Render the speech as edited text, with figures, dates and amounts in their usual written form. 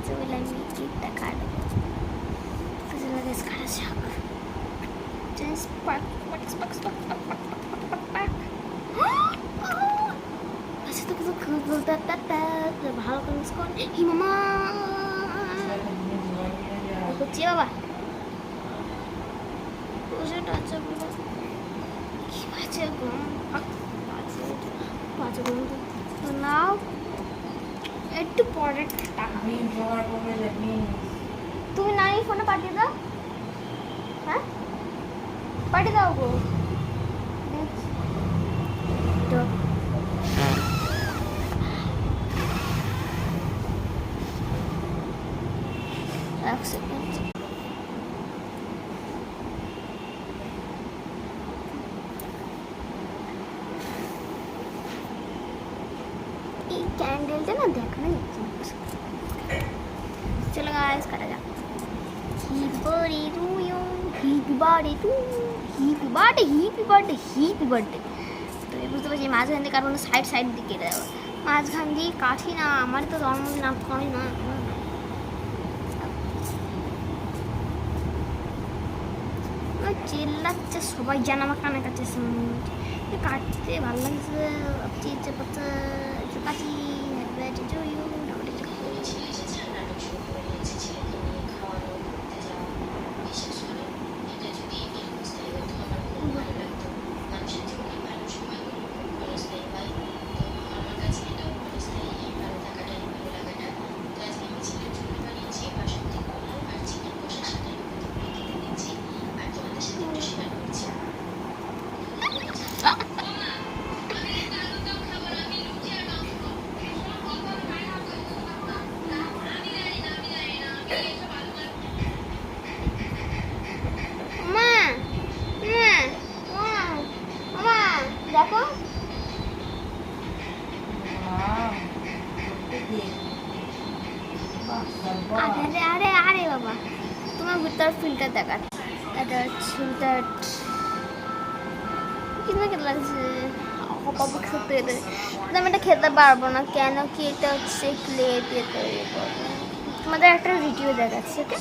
আছে বলে আমি কেকটা কাটবো। চলো গাইস কাটা যাক। জাস্ট পাক পাক পাক পাক পাক পাক পাক পাক। আচ্ছা তো কিছু বলতে ভালো করে মিস কর। হি মামা করছি বাবা ওষুধ আছে বলে কি আছে গম পাঁচ তো নাও একটু পরে তুমি না এই ফোনে পাঠিয়ে দাও। হ্যাঁ পাঠিয়ে দাও গো তো এক সেকেন্ড এই ক্যান্ডেলটা না দেখানো যাচ্ছে। চলো গাইস কাটা যাক। Happy birthday to you, happy birthday to happy birthday, happy birthday, happy birthday. তো এই বুঝতে পারছি মাঝখান দিয়ে কারণ সাইড দিয়ে কেটে যাবো। মাঝখান দিয়ে কাঠি না, আমার তো জন্মদিন না হয় না। চিল্লাচ্ছে সবাই যেন আমার কানে কাছে কাটতে ভালো লাগছে। কাছি দেখো আরে আরে আরে বাবা তোমার ভিতর ফিল্টার দেখাচ্ছে। এটা হচ্ছে কিনা কেটে লাগছে আমি এটা খেতে পারবো না কেন কি এটা হচ্ছে ক্লে দিয়ে তৈরি করবো। তোমাদের একটা রিভিউ দেখাচ্ছি ওকে।